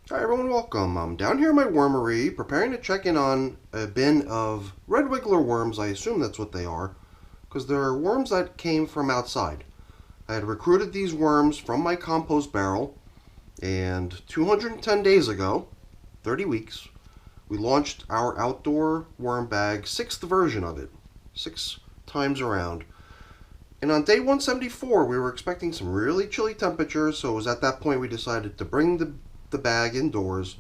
Hi everyone, welcome. I'm down here in my wormery preparing to check in on a bin of red wiggler worms. I assume that's what they are, because they're worms that came from outside. I had recruited these worms from my compost barrel, and 210 days ago, 30 weeks, we launched our outdoor worm bag, sixth version of it, 6 times around. And on day 174, we were expecting some really chilly temperatures, so it was at that point we decided to bring the bag indoors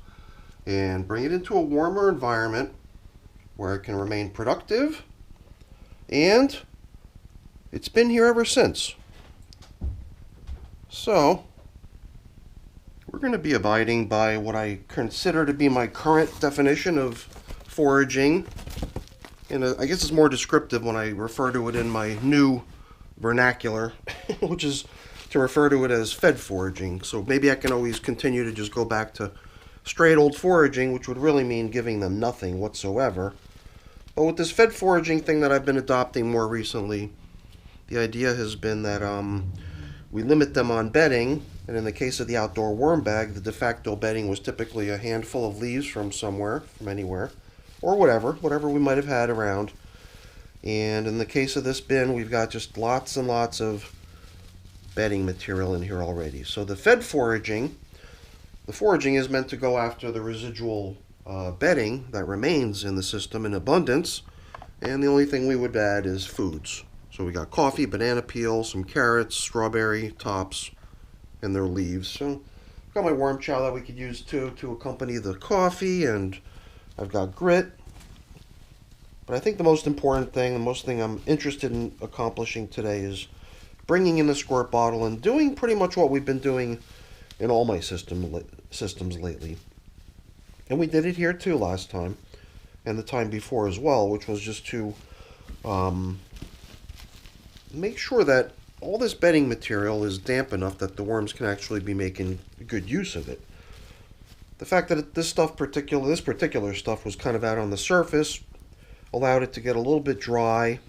and bring it into a warmer environment where it can remain productive. And it's been here ever since. So, we're going to be abiding by what I consider to be my current definition of foraging. And I guess it's more descriptive when I refer to it in my new vernacular, which is to refer to it as fed foraging. So maybe I can always continue to just go back to straight old foraging, which would really mean giving them nothing whatsoever. But with this fed foraging thing that I've been adopting more recently, the idea has been that we limit them on bedding, and in the case of the outdoor worm bag, the de facto bedding was typically a handful of leaves from somewhere, from anywhere, or whatever we might have had around. And in the case of this bin, we've got just lots and lots of bedding material in here already. So the foraging is meant to go after the residual bedding that remains in the system in abundance, and the only thing we would add is foods. So we got coffee, banana peel, some carrots, strawberry tops, and their leaves. So I've got my worm chow that we could use too to accompany the coffee, and I've got grit. But I think the most important thing, the most thing I'm interested in accomplishing today is bringing in the squirt bottle and doing pretty much what we've been doing in all my systems lately. And we did it here too last time, and the time before as well, which was just to make sure that all this bedding material is damp enough that the worms can actually be making good use of it. The fact that this particular stuff was kind of out on the surface allowed it to get a little bit dry.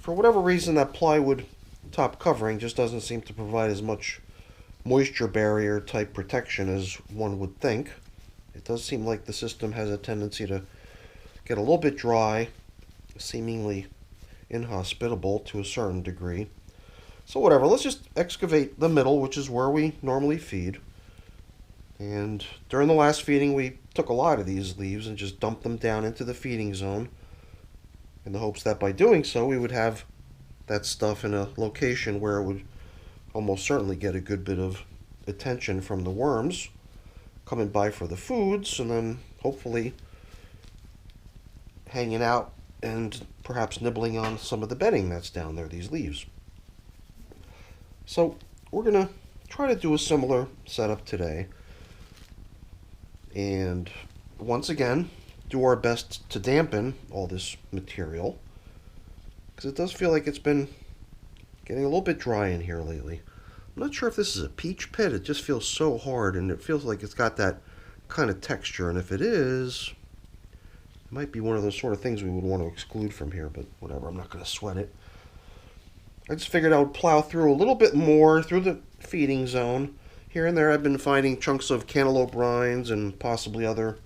For whatever reason, that plywood top covering just doesn't seem to provide as much moisture barrier type protection as one would think. It does seem like the system has a tendency to get a little bit dry, seemingly inhospitable to a certain degree. So whatever, let's just excavate the middle, which is where we normally feed. And during the last feeding, we took a lot of these leaves and just dumped them down into the feeding zone in the hopes that by doing so, we would have that stuff in a location where it would almost certainly get a good bit of attention from the worms coming by for the foods, and then hopefully hanging out and perhaps nibbling on some of the bedding that's down there, these leaves. So we're going to try to do a similar setup today, and once again do our best to dampen all this material, because it does feel like it's been getting a little bit dry in here lately. I'm not sure if this is a peach pit. It just feels so hard, and it feels like it's got that kind of texture, and if it is, it might be one of those sort of things we would want to exclude from here, but whatever, I'm not going to sweat it. I just figured I would plow through a little bit more through the feeding zone. Here and there I've been finding chunks of cantaloupe rinds and possibly other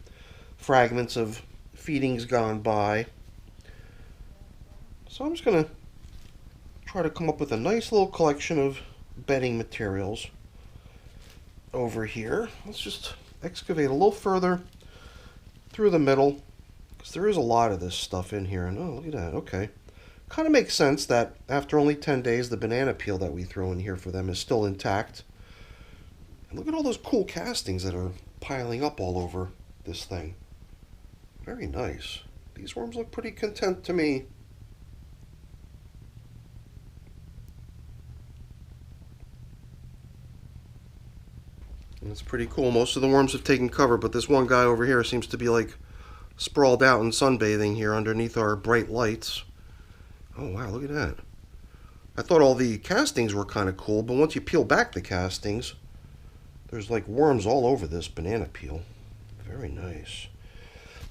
fragments of feedings gone by. So I'm just going to try to come up with a nice little collection of bedding materials over here. Let's just excavate a little further through the middle, because there is a lot of this stuff in here. And oh, look at that. Okay. Kind of makes sense that after only 10 days, the banana peel that we throw in here for them is still intact. And look at all those cool castings that are piling up all over this thing. Very nice. These worms look pretty content to me. And it's pretty cool. Most of the worms have taken cover, but this one guy over here seems to be like sprawled out and sunbathing here underneath our bright lights. Oh wow, look at that. I thought all the castings were kind of cool, but once you peel back the castings, there's like worms all over this banana peel. Very nice.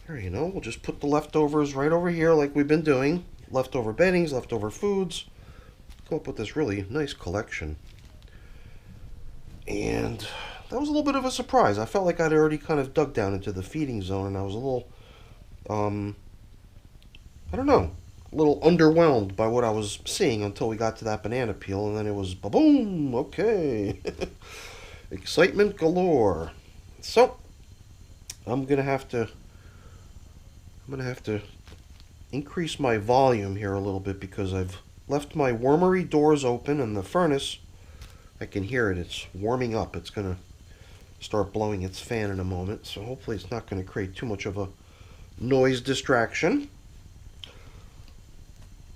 There, we'll just put the leftovers right over here like we've been doing. Leftover beddings, leftover foods. Come up with this really nice collection. And that was a little bit of a surprise. I felt like I'd already kind of dug down into the feeding zone, and I was a little, I don't know, a little underwhelmed by what I was seeing until we got to that banana peel, and then it was ba-boom, okay. Excitement galore. So, I'm gonna have to increase my volume here a little bit because I've left my wormery doors open, and the furnace, I can hear it, it's warming up. It's gonna start blowing its fan in a moment, so hopefully it's not going to create too much of a noise distraction.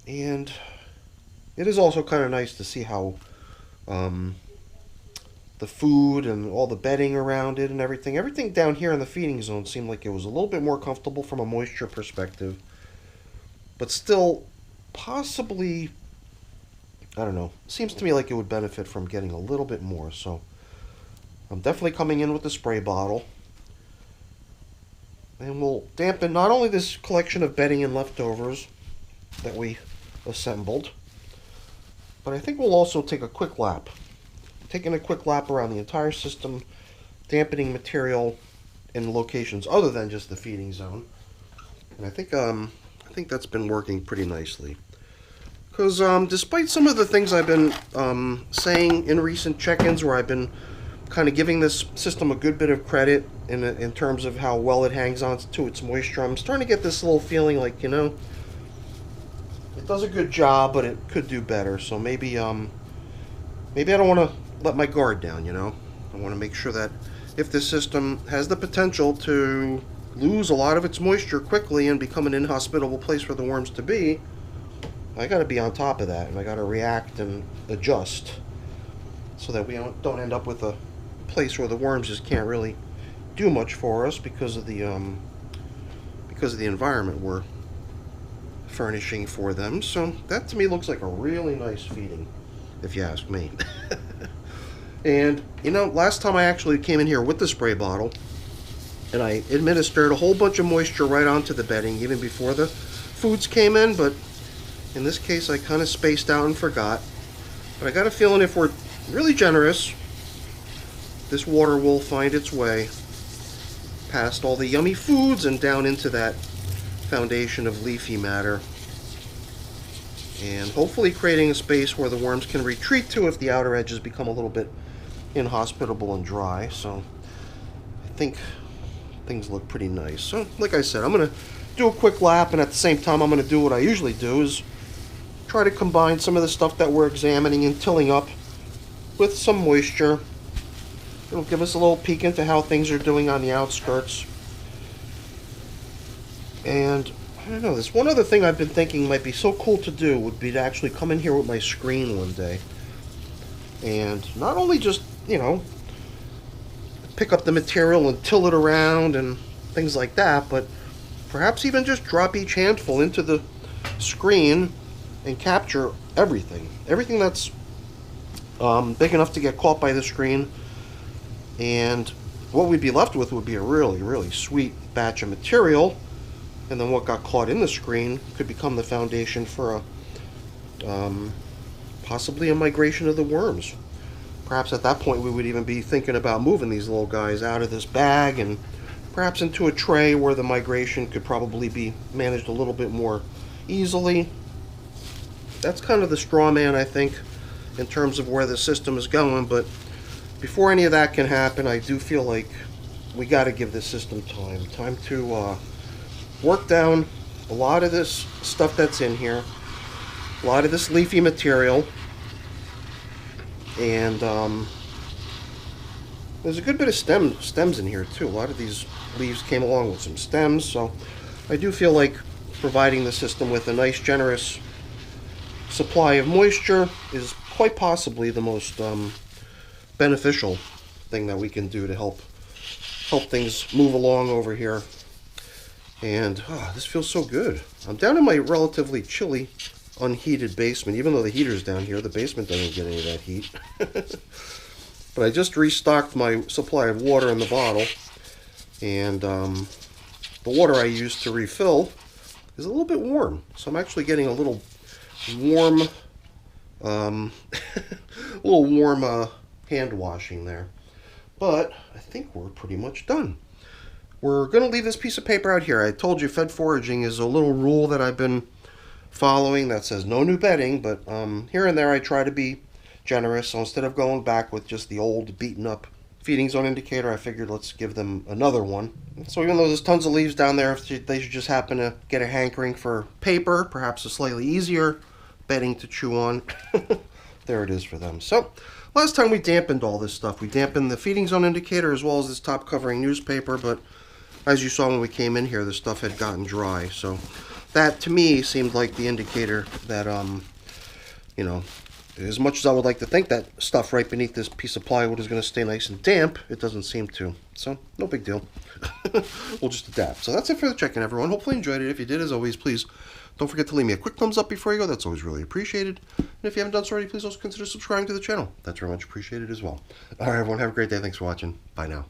And it is also kind of nice to see how the food and all the bedding around it and everything down here in the feeding zone seemed like it was a little bit more comfortable from a moisture perspective, but still possibly, I don't know, seems to me like it would benefit from getting a little bit more. So I'm definitely coming in with the spray bottle, and we'll dampen not only this collection of bedding and leftovers that we assembled, but I think we'll also take a quick lap. Taking a quick lap around the entire system, dampening material in locations other than just the feeding zone. And I think that's been working pretty nicely. Because despite some of the things I've been saying in recent check-ins, where I've been kind of giving this system a good bit of credit in terms of how well it hangs on to its moisture, I'm starting to get this little feeling like, you know, it does a good job, but it could do better. So maybe I don't want to let my guard down, you know. I want to make sure that if this system has the potential to lose a lot of its moisture quickly and become an inhospitable place for the worms to be, I got to be on top of that, and I got to react and adjust so that we don't end up with a place where the worms just can't really do much for us because of the environment we're furnishing for them. So that to me looks like a really nice feeding, if you ask me. And you know, last time I actually came in here with the spray bottle, and I administered a whole bunch of moisture right onto the bedding even before the foods came in, but in this case I kind of spaced out and forgot. But I got a feeling if we're really generous, this water will find its way past all the yummy foods and down into that foundation of leafy matter, and hopefully creating a space where the worms can retreat to if the outer edges become a little bit inhospitable and dry. So I think things look pretty nice. So like I said, I'm going to do a quick lap, and at the same time I'm going to do what I usually do, is try to combine some of the stuff that we're examining and tilling up with some moisture. It'll give us a little peek into how things are doing on the outskirts. And I don't know, this one other thing I've been thinking might be so cool to do would be to actually come in here with my screen one day and not only just, you know, pick up the material and till it around and things like that, but perhaps even just drop each handful into the screen and capture everything that's big enough to get caught by the screen. And what we'd be left with would be a really, really sweet batch of material, and then what got caught in the screen could become the foundation for possibly a migration of the worms. Perhaps at that point we would even be thinking about moving these little guys out of this bag and perhaps into a tray where the migration could probably be managed a little bit more easily. That's kind of the straw man, I think, in terms of where the system is going. But before any of that can happen, I do feel like we got to give this system time to work down a lot of this stuff that's in here, a lot of this leafy material, and there's a good bit of stems in here too. A lot of these leaves came along with some stems, so I do feel like providing the system with a nice generous supply of moisture is quite possibly the most beneficial thing that we can do to help things move along over here. And this feels so good. I'm down in my relatively chilly, unheated basement. Even though the heater's down here, the basement doesn't get any of that heat. But I just restocked my supply of water in the bottle, and the water I use to refill is a little bit warm. So I'm actually getting a little warm, hand washing there. But I think we're pretty much done. We're going to leave this piece of paper out here. I told you fed foraging is a little rule that I've been following that says no new bedding, but here and there I try to be generous. So instead of going back with just the old beaten up feeding zone indicator, I figured let's give them another one. So even though there's tons of leaves down there, if they should just happen to get a hankering for paper, perhaps a slightly easier bedding to chew on, there it is for them. So last time we dampened all this stuff. We dampened the feeding zone indicator as well as this top covering newspaper, but as you saw when we came in here, the stuff had gotten dry. So that to me seemed like the indicator that, you know, as much as I would like to think that stuff right beneath this piece of plywood is going to stay nice and damp, it doesn't seem to. So, no big deal. We'll just adapt. So that's it for the check-in, everyone. Hopefully you enjoyed it. If you did, as always, please don't forget to leave me a quick thumbs up before you go. That's always really appreciated. And if you haven't done so already, please also consider subscribing to the channel. That's very much appreciated as well. All right, everyone. Have a great day. Thanks for watching. Bye now.